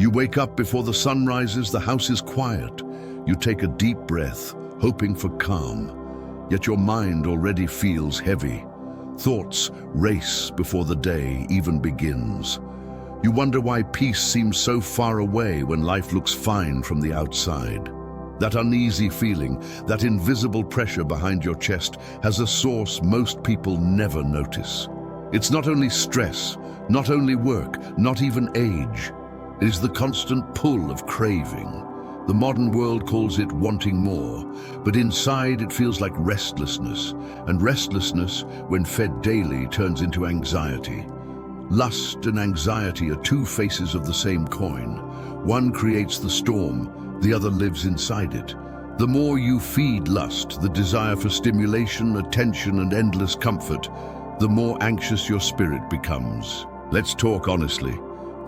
You wake up before the sun rises, the house is quiet. You take a deep breath, hoping for calm, yet your mind already feels heavy. Thoughts race before the day even begins. You wonder why peace seems so far away when life looks fine from the outside. That uneasy feeling, that invisible pressure behind your chest has a source most people never notice. It's not only stress, not only work, not even age. It is the constant pull of craving. The modern world calls it wanting more, but inside it feels like restlessness, and restlessness, when fed daily, turns into anxiety. Lust and anxiety are two faces of the same coin. One creates the storm, the other lives inside it. The more you feed lust, the desire for stimulation, attention, and endless comfort, the more anxious your spirit becomes. Let's talk honestly.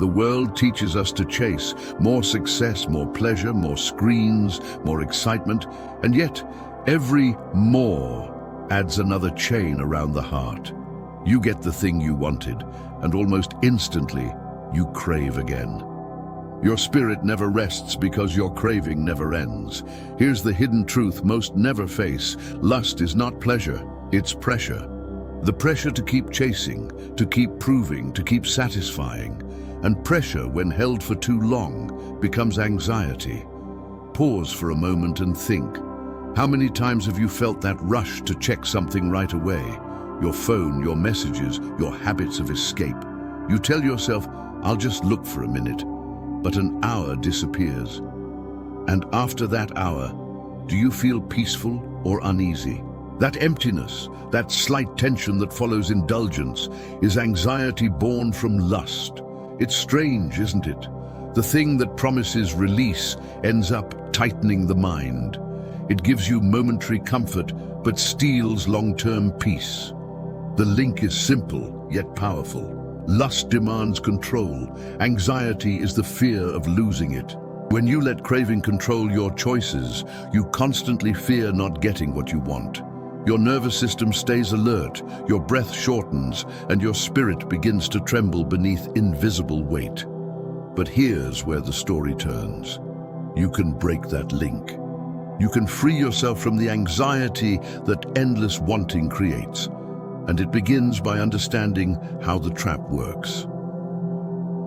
The world teaches us to chase more success, more pleasure, more screens, more excitement, and yet every more adds another chain around the heart. You get the thing you wanted, and almost instantly you crave again. Your spirit never rests because your craving never ends. Here's the hidden truth most never face. Lust is not pleasure, it's pressure. The pressure to keep chasing, to keep proving, to keep satisfying. And pressure, when held for too long, becomes anxiety. Pause for a moment and think. How many times have you felt that rush to check something right away? Your phone, your messages, your habits of escape. You tell yourself, I'll just look for a minute. But an hour disappears. And after that hour, do you feel peaceful or uneasy? That emptiness, that slight tension that follows indulgence, is anxiety born from lust. It's strange, isn't it? The thing that promises release ends up tightening the mind. It gives you momentary comfort, but steals long-term peace. The link is simple, yet powerful. Lust demands control. Anxiety is the fear of losing it. When you let craving control your choices, you constantly fear not getting what you want. Your nervous system stays alert, your breath shortens, and your spirit begins to tremble beneath invisible weight. But here's where the story turns. You can break that link. You can free yourself from the anxiety that endless wanting creates. And it begins by understanding how the trap works.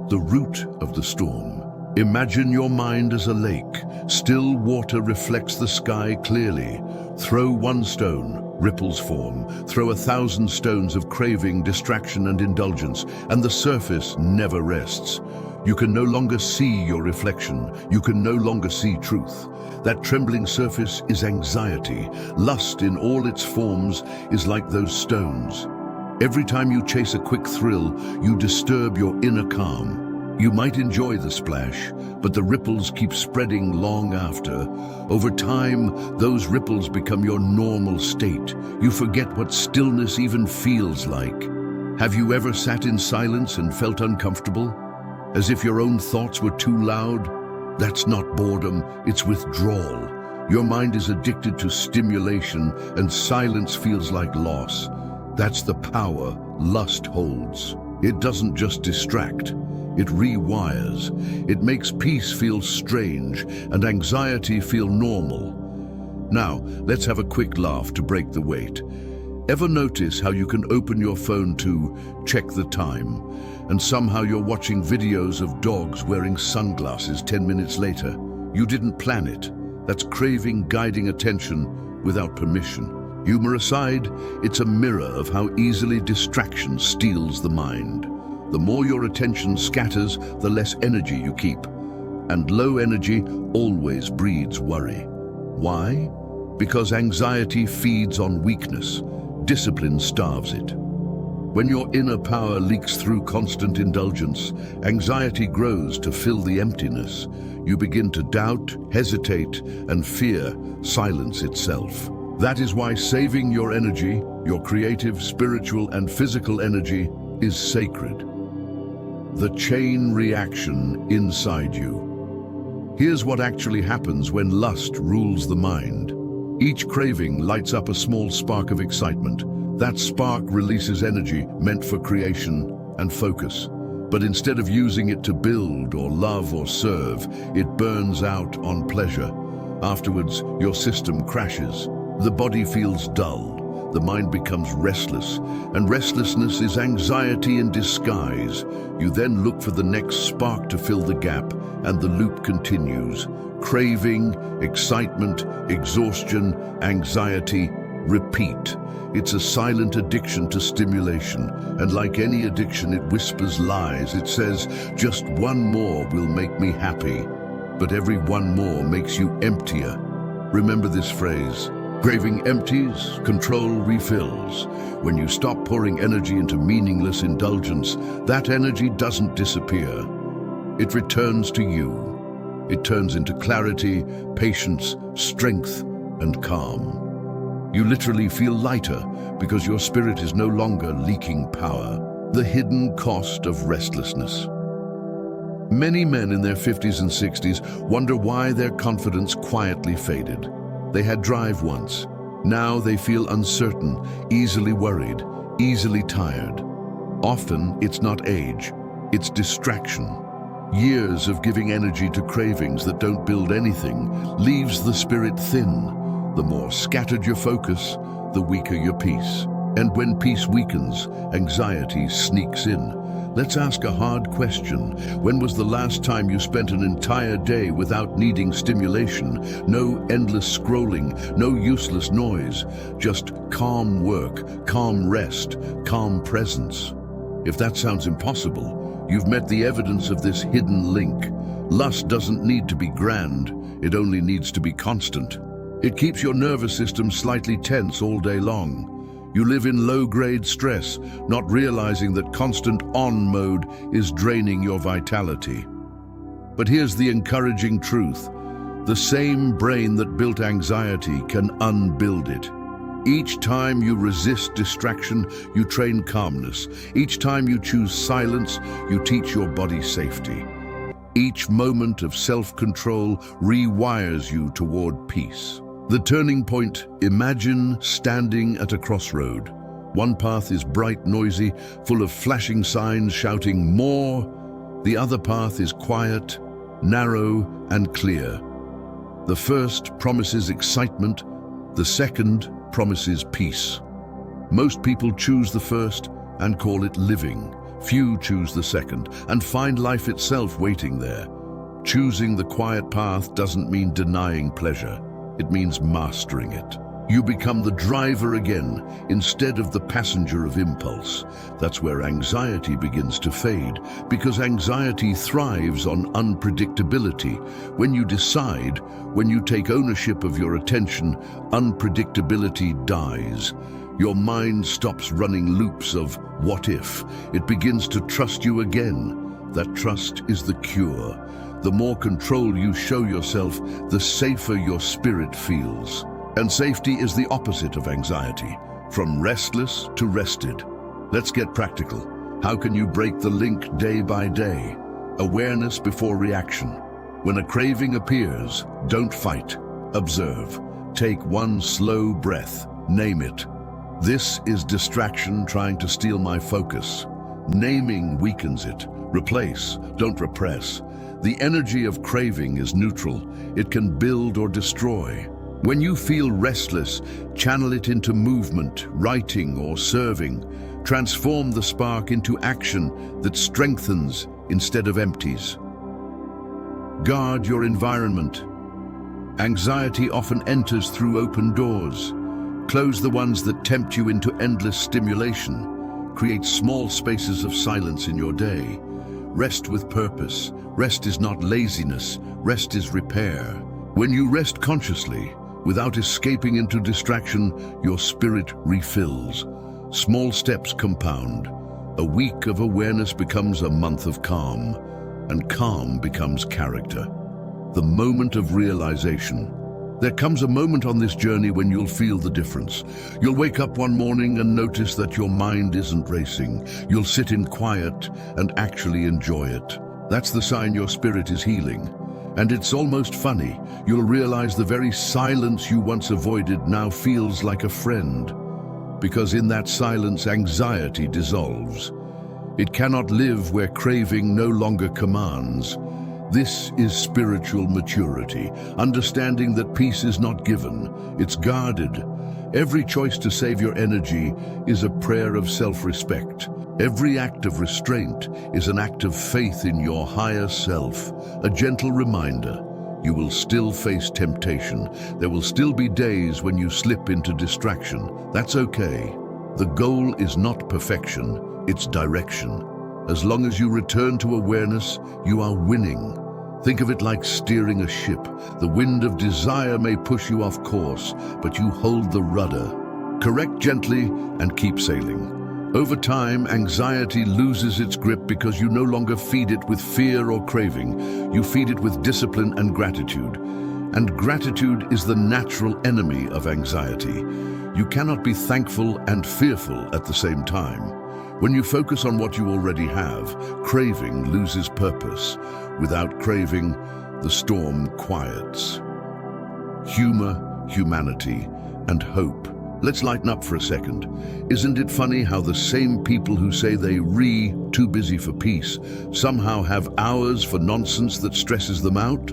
The root of the storm. Imagine your mind as a lake. Still water reflects the sky clearly. Throw one stone, ripples form. Throw 1,000 stones of craving, distraction, and indulgence, and the surface never rests. You can no longer see your reflection. You can no longer see truth. That trembling surface is anxiety. Lust in all its forms is like those stones. Every time you chase a quick thrill, you disturb your inner calm. You might enjoy the splash, but the ripples keep spreading long after. Over time, those ripples become your normal state. You forget what stillness even feels like. Have you ever sat in silence and felt uncomfortable? As if your own thoughts were too loud? That's not boredom, it's withdrawal. Your mind is addicted to stimulation, and silence feels like loss. That's the power lust holds. It doesn't just distract. It rewires. It makes peace feel strange and anxiety feel normal. Now, let's have a quick laugh to break the weight. Ever notice how you can open your phone to check the time, and somehow you're watching videos of dogs wearing sunglasses 10 minutes later? You didn't plan it. That's craving guiding attention without permission. Humor aside, it's a mirror of how easily distraction steals the mind. The more your attention scatters, the less energy you keep. And low energy always breeds worry. Why? Because anxiety feeds on weakness. Discipline starves it. When your inner power leaks through constant indulgence, anxiety grows to fill the emptiness. You begin to doubt, hesitate, and fear silence itself. That is why saving your energy, your creative, spiritual, and physical energy, is sacred. The chain reaction inside you. Here's what actually happens when lust rules the mind. Each craving lights up a small spark of excitement. That spark releases energy meant for creation and focus. But instead of using it to build or love or serve, it burns out on pleasure. Afterwards, your system crashes. The body feels dull. The mind becomes restless, and restlessness is anxiety in disguise. You then look for the next spark to fill the gap, and the loop continues. Craving, excitement, exhaustion, anxiety, repeat. It's a silent addiction to stimulation, and like any addiction, it whispers lies. It says, just one more will make me happy, but every one more makes you emptier. Remember this phrase: craving empties, control refills. When you stop pouring energy into meaningless indulgence, that energy doesn't disappear. It returns to you. It turns into clarity, patience, strength, and calm. You literally feel lighter because your spirit is no longer leaking power. The hidden cost of restlessness. Many men in their 50s and 60s wonder why their confidence quietly faded. They had drive once. Now they feel uncertain, easily worried, easily tired. Often it's not age, it's distraction. Years of giving energy to cravings that don't build anything leaves the spirit thin. The more scattered your focus, the weaker your peace. And when peace weakens, anxiety sneaks in. Let's ask a hard question. When was the last time you spent an entire day without needing stimulation? No endless scrolling, no useless noise, just calm work, calm rest, calm presence. If that sounds impossible, you've met the evidence of this hidden link. Lust doesn't need to be grand, it only needs to be constant. It keeps your nervous system slightly tense all day long. You live in low-grade stress, not realizing that constant on mode is draining your vitality. But here's the encouraging truth. The same brain that built anxiety can unbuild it. Each time you resist distraction, you train calmness. Each time you choose silence, you teach your body safety. Each moment of self-control rewires you toward peace. The turning point: imagine standing at a crossroad. One path is bright, noisy, full of flashing signs shouting more. The other path is quiet, narrow, and clear. The first promises excitement, the second promises peace. Most people choose the first and call it living. Few choose the second and find life itself waiting there. Choosing the quiet path doesn't mean denying pleasure. It means mastering it. You become the driver again instead of the passenger of impulse. That's where anxiety begins to fade, because anxiety thrives on unpredictability. When you decide, when you take ownership of your attention, unpredictability dies. Your mind stops running loops of what if. It begins to trust you again. That trust is the cure. The more control you show yourself, the safer your spirit feels. And safety is the opposite of anxiety, from restless to rested. Let's get practical. How can you break the link day by day? Awareness before reaction. When a craving appears, don't fight. Observe. Take one slow breath. Name it. This is distraction trying to steal my focus. Naming weakens it. Replace, don't repress. The energy of craving is neutral. It can build or destroy. When you feel restless, channel it into movement, writing, or serving. Transform the spark into action that strengthens instead of empties. Guard your environment. Anxiety often enters through open doors. Close the ones that tempt you into endless stimulation. Create small spaces of silence in your day. Rest with purpose. Rest is not laziness. Rest is repair. When you rest consciously, without escaping into distraction, your spirit refills. Small steps compound. A week of awareness becomes a month of calm, and calm becomes character. The moment of realization. There comes a moment on this journey when you'll feel the difference. You'll wake up one morning and notice that your mind isn't racing. You'll sit in quiet and actually enjoy it. That's the sign your spirit is healing. And it's almost funny. You'll realize the very silence you once avoided now feels like a friend. Because in that silence, anxiety dissolves. It cannot live where craving no longer commands. This is spiritual maturity, understanding that peace is not given, it's guarded. Every choice to save your energy is a prayer of self-respect. Every act of restraint is an act of faith in your higher self, a gentle reminder. You will still face temptation. There will still be days when you slip into distraction. That's okay. The goal is not perfection, it's direction. As long as you return to awareness, you are winning. Think of it like steering a ship. The wind of desire may push you off course, but you hold the rudder. Correct gently and keep sailing. Over time, anxiety loses its grip because you no longer feed it with fear or craving. You feed it with discipline and gratitude. And gratitude is the natural enemy of anxiety. You cannot be thankful and fearful at the same time. When you focus on what you already have, craving loses purpose. Without craving, the storm quiets. Humor, humanity, and hope. Let's lighten up for a second. Isn't it funny how the same people who say too busy for peace somehow have hours for nonsense that stresses them out?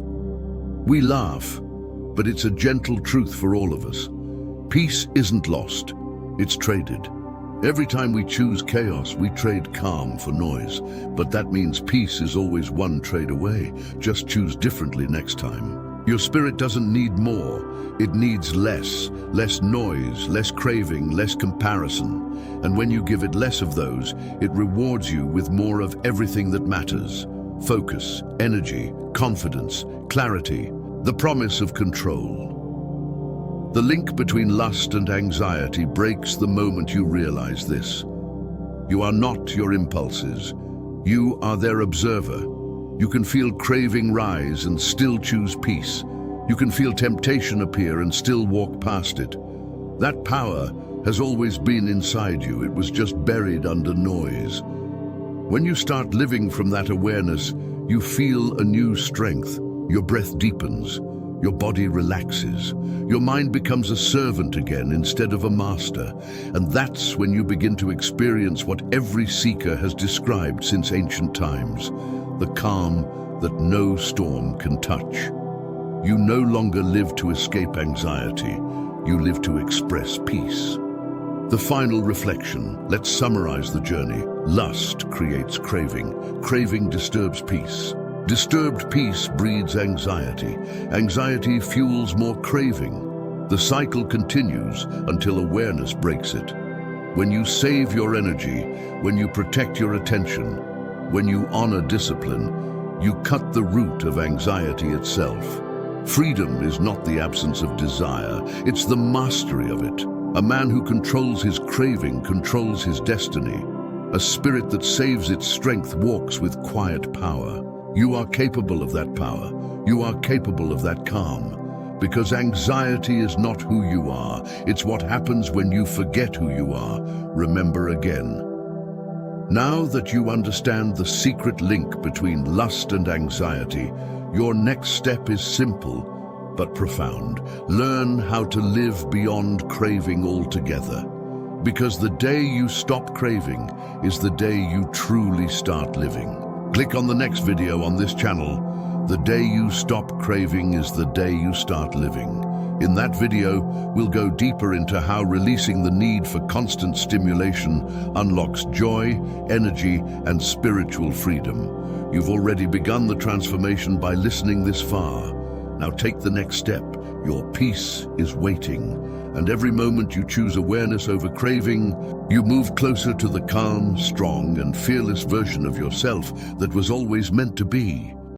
We laugh, but it's a gentle truth for all of us. Peace isn't lost, it's traded. Every time we choose chaos, we trade calm for noise. But that means peace is always one trade away. Just choose differently next time. Your spirit doesn't need more. It needs less. Less noise, less craving, less comparison. And when you give it less of those, it rewards you with more of everything that matters. Focus, energy, confidence, clarity, the promise of control. The link between lust and anxiety breaks the moment you realize this. You are not your impulses. You are their observer. You can feel craving rise and still choose peace. You can feel temptation appear and still walk past it. That power has always been inside you. It was just buried under noise. When you start living from that awareness, you feel a new strength. Your breath deepens. Your body relaxes. Your mind becomes a servant again instead of a master. And that's when you begin to experience what every seeker has described since ancient times, the calm that no storm can touch. You no longer live to escape anxiety. You live to express peace. The final reflection. Let's summarize the journey. Lust creates craving. Craving disturbs peace. Disturbed peace breeds anxiety. Anxiety fuels more craving. The cycle continues until awareness breaks it. When you save your energy, when you protect your attention, when you honor discipline, you cut the root of anxiety itself. Freedom is not the absence of desire, it's the mastery of it. A man who controls his craving controls his destiny. A spirit that saves its strength walks with quiet power. You are capable of that power. You are capable of that calm. Because anxiety is not who you are. It's what happens when you forget who you are. Remember again. Now that you understand the secret link between lust and anxiety, your next step is simple but profound. Learn how to live beyond craving altogether. Because the day you stop craving is the day you truly start living. Click on the next video on this channel. The day you stop craving is the day you start living. In that video, we'll go deeper into how releasing the need for constant stimulation unlocks joy, energy, and spiritual freedom. You've already begun the transformation by listening this far. Now take the next step. Your peace is waiting. And every moment you choose awareness over craving, you move closer to the calm, strong, and fearless version of yourself that was always meant to be.